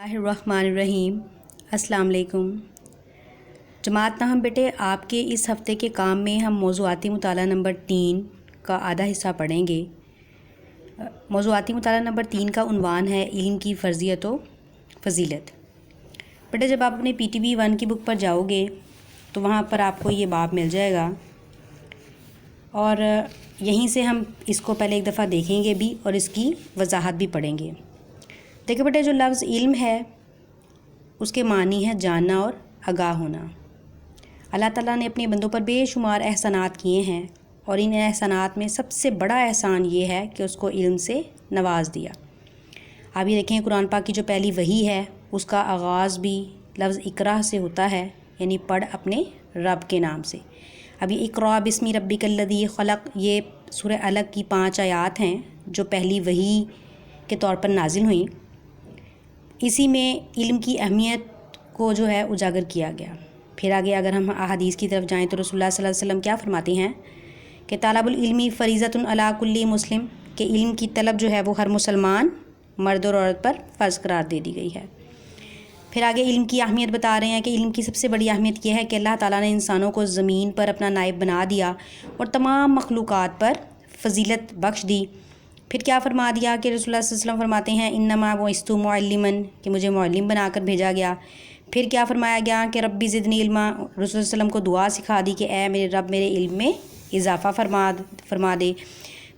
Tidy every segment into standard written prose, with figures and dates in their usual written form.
बिस्मिल्लाहिर्रहमानिर्रहीम। अस्सलाम वालेकुम। जमात नाहम बेटे, आपके इस हफ़्ते के काम में हम मौज़ूआती मुताला नंबर 3 का आधा हिस्सा पढ़ेंगे। मौज़ूआती मुताला नंबर 3 का उन्वान है इल्म की फ़र्ज़ियत व फ़ज़ीलत। बेटे, जब आप अपने PTB 1 की बुक पर जाओगे तो वहाँ पर आपको ये बाब मिल जाएगा और यहीं से हम इसको पहले एक दफ़ा देखेंगे भी और इसकी वजाहत भी पढ़ेंगे। देखिए बेटे, जो लफ्ज़ इल्म है उसके मानी है जानना और आगाह होना। अल्लाह ताला ने अपने बंदों पर बेशुमार एहसानात किए हैं और इन एहसानात में सबसे बड़ा एहसान ये है कि उसको इल्म से नवाज दिया। आप ये देखें, कुरान पाक की जो पहली वही है उसका आगाज़ भी लफ्ज़ इकरा से होता है, यानी पढ़ अपने रब के नाम से। अभी इक़रा बिस्मि रब्बिकल्लज़ी ख़लक़, ये सूरह अलग की 5 आयात हैं जो पहली वही के तौर पर नाजिल हुई। इसी में इल्म की अहमियत को जो है उजागर किया गया। फिर आगे अगर हम अहादीस की तरफ जाएँ तो रसूलुल्लाह सल्लल्लाहु अलैहि वसल्लम क्या फरमाते हैं कि तालबुल इल्मी फ़रीज़तुन अला कुल्ली मुस्लिम, कि इल्म की तलब जो है वो हर मुसलमान मर्द और औरत पर फ़र्ज़ करार दे दी गई है। फिर आगे इल्म की अहमियत बता रहे हैं कि इल्म की सबसे बड़ी अहमियत यह है कि अल्लाह ताला ने इंसानों को ज़मीन पर अपना नायब बना दिया और तमाम मखलूक़ात पर फ़जीलत बख्श दी। फिर क्या फरमा दिया कि रसूलुल्लाह सल्लल्लाहु अलैहि वसल्लम फरमाते हैं इन्नमा बुइस्तु मुअल्लिमन, कि मुझे मुअल्लिम बनाकर भेजा गया। फिर क्या फरमाया गया कि रब्बी ज़िदनी इल्मा, रसूलुल्लाह सल्लल्लाहु अलैहि वसल्लम को दुआ सिखा दी कि ए मेरे रब मेरे इल्म में इजाफ़ा फरमा दे।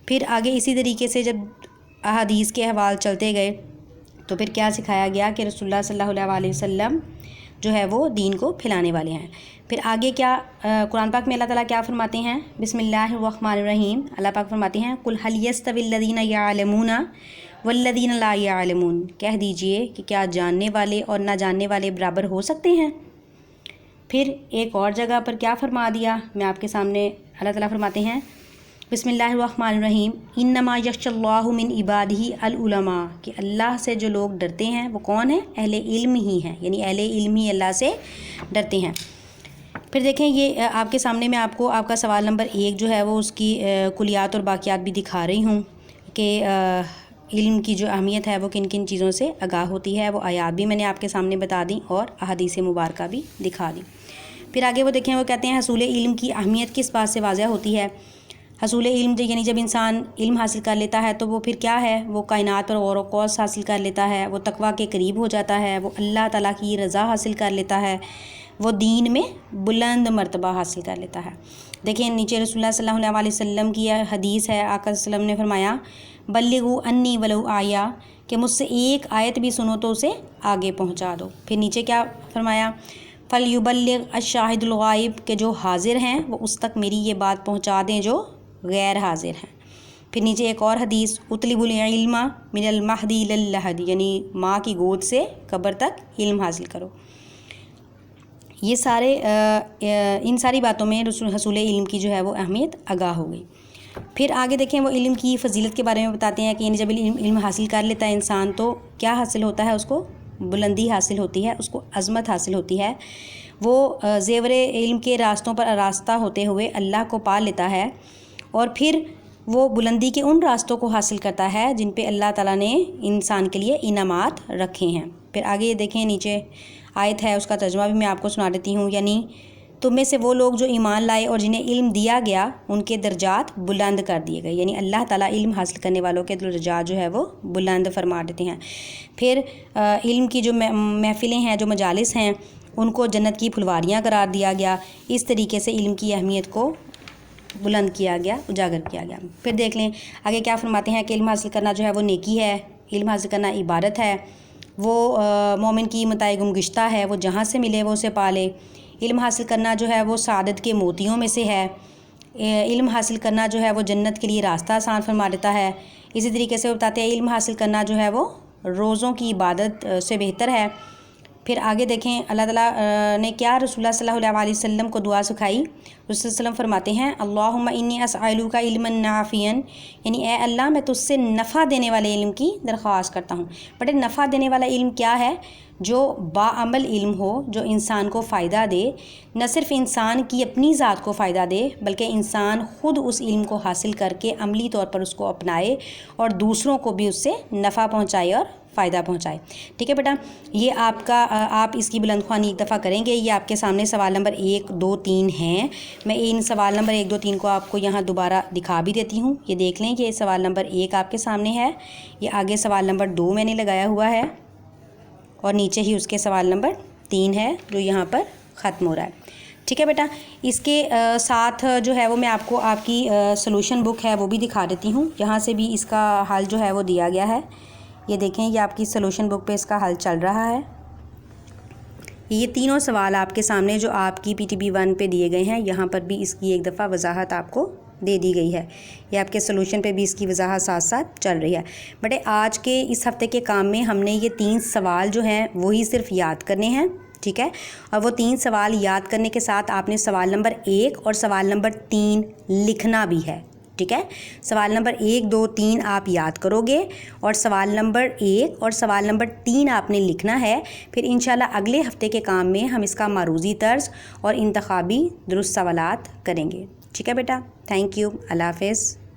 फिर आगे इसी तरीके से जब अहादीस के अहवाल चलते गए तो फिर क्या सिखाया गया कि रसूलुल्लाह सल्लल्लाहु अलैहि वसल्लम जो है वो दीन को फैलाने वाले हैं। फिर आगे क्या कुरान पाक में अल्लाह ताला क्या फरमाते हैं, बिस्मिल्लाहिर्रहमानिर्रहीम। अल्लाह पाक फरमाते हैं कुल हल यस्तविल्लज़ीना यअलमूना वल्लज़ीना ला यअलमून, कह दीजिए कि क्या जानने वाले और ना जानने वाले बराबर हो सकते हैं। फिर एक और जगह पर क्या फरमा दिया, मैं आपके सामने अल्लाह ताला फरमाते हैं बिस्मिल्लाहिर्रहमानिर्रहीम इन्नमा यख्शल्लाहु मिन इबादिही अल उलमा, कि अल्लाह से जो लोग डरते हैं वो कौन है, अहले इल्म ही हैं, यानी अहले इल्म ही अल्लाह से डरते हैं। फिर देखें, ये आपके सामने मैं आपको आपका सवाल नंबर 1 जो है वो उसकी कुलियात और बाकियात भी दिखा रही हूँ कि इल्म की जो अहमियत है वो किन किन चीज़ों से आगाह होती है। वो आयात भी मैंने आपके सामने बता दी और अहादीस मुबारका भी दिखा दी। फिर आगे वो देखें, वो कहते हैं हसूल इल्म की अहमियत किस बात से वाज़ह होती है। हसूल इल्म यानी जब इंसान इल्म हासिल कर लेता है तो वो फिर क्या है, वो कायनात पर गौर व कौस हासिल कर लेता है, वो तकवा के करीब हो जाता है, वो अल्लाह ताला की रज़ा हासिल कर लेता है, वो दीन में बुलंद मर्तबा हासिल कर लेता है। देखिए नीचे रसूलुल्लाह सल्लल्लाहु अलैहि वसल्लम की हदीस है, आका सल्लम ने फरमाया बल्लिगु अन्नी वलौ आया, कि मुझसे एक आयत भी सुनो तो उसे आगे पहुंचा दो। फिर नीचे क्या फरमाया, फल युबल्लिग अश-शाहिदुल गायब, के जो हाजिर हैं वो उस तक मेरी ये बात पहुंचा दें जो गैर हाजिर हैं। फिर नीचे एक और हदीस उतलिबुल इल्मा मिनल महदी इलल लहद, यानी माँ की गोद से कब्र तक इल्म हासिल करो। ये सारे इन सारी बातों में हसूल इल्म की जो है वो अहमियत आगाह हो गई। फिर आगे देखें, वो इल्म की फ़जीलत के बारे में बताते हैं कि यानी जब इल्म हासिल कर लेता है इंसान तो क्या हासिल होता है, उसको बुलंदी हासिल होती है, उसको अज़मत हासिल होती है। वो ज़ेवर इल्म के रास्तों पर आरास्ता होते हुए अल्लाह को पा लेता है और फिर वो बुलंदी के उन रास्तों को हासिल करता है जिन पे अल्लाह ताला ने इंसान के लिए इनामात रखे हैं। फिर आगे ये देखें, नीचे आयत है उसका तर्जुमा भी मैं आपको सुना देती हूँ, यानी तुम में से वो लोग जो ईमान लाए और जिन्हें इल्म दिया गया उनके दर्जात बुलंद कर दिए गए, यानी अल्लाह ताला इल्म हासिल करने वालों के दर्जात जो है वो बुलंद फरमा देते हैं। फिर इल्म की जो महफिलें हैं, जो मजालिस हैं, उनको जन्नत की फुलवारियाँ करार दिया गया। इस तरीके से इल्म की अहमियत को बुलंद किया गया, उजागर किया गया। फिर देख लें आगे क्या फरमाते हैं कि इल्म हासिल करना जो है वो नेकी है, इल्म हासिल करना इबादत है, वो मोमिन की मताए गुमगिश्ता है, वो जहाँ से मिले वो उसे पा ले। इल्म हासिल करना जो है वो सादत के मोतियों में से है। इल्म हासिल करना जो है वो जन्नत के लिए रास्ता आसान फरमा देता है। इसी तरीके से वो बताते हैं इल्म हासिल करना जो है वो रोज़ों की इबादत से बेहतर है। फिर आगे देखें अल्लाह ताला ने क्या रसूलुल्लाह सल्लल्लाहु अलैहि वसल्लम को दुआ सिखाई। रसूल सल्लम फरमाते हैं अल्लाहुम्मा इन्नी अस्अलुका इल्मन नाफियन, यानी ए अल्लाह मैं तुझसे नफ़ा देने वाले इल्म की दरख्वास्त करता हूँ। बट नफ़ा देने वाला इल्म क्या है, जो बाअमल इल्म हो, जो इंसान को फ़ायदा दे, न सिर्फ इंसान की अपनी ज़ात को फ़ायदा दे बल्कि इंसान ख़ुद उस इल्म को हासिल करके अमली तौर पर उसको अपनाए और दूसरों को भी उससे नफ़ा पहुँचाए और फ़ायदा पहुँचाए। ठीक है बेटा, ये आपका आप इसकी बुलंद ख्वानी एक दफ़ा करेंगे। ये आपके सामने सवाल नंबर 1, 2, 3 हैं। मैं इन सवाल नंबर 1, 2, 3 को आपको यहाँ दोबारा दिखा भी देती हूँ। ये देख लें, ये सवाल नंबर 1 आपके सामने है, ये आगे सवाल नंबर 2 मैंने लगाया हुआ है और नीचे ही उसके सवाल नंबर 3 है जो यहाँ पर ख़त्म हो रहा है। ठीक है बेटा, इसके साथ जो है वो मैं आपको आपकी सॉल्यूशन बुक है वो भी दिखा देती हूँ। यहाँ से भी इसका हल जो है वो दिया गया है। ये देखें, ये आपकी सॉल्यूशन बुक पे इसका हल चल रहा है। ये तीनों सवाल आपके सामने जो आपकी PTB 1 पे दिए गए हैं, यहाँ पर भी इसकी एक दफ़ा वजाहत आपको दे दी गई है। ये आपके सॉल्यूशन पे भी इसकी वजाहत साथ साथ चल रही है। बटे आज के इस हफ़्ते के काम में हमने ये 3 सवाल जो हैं वही सिर्फ याद करने हैं। ठीक है, और वो 3 सवाल याद करने के साथ आपने सवाल नंबर 1 और सवाल नंबर 3 लिखना भी है। ठीक है, सवाल नंबर 1, 2, 3 आप याद करोगे और सवाल नंबर 1 और सवाल नंबर 3 आपने लिखना है। फिर इंशाल्लाह अगले हफ्ते के काम में हम इसका मारूज़ी तर्ज और इंतखाबी दुरुस्त सवालात करेंगे। ठीक है बेटा, थैंक यू, अल्लाह हाफ़िज़।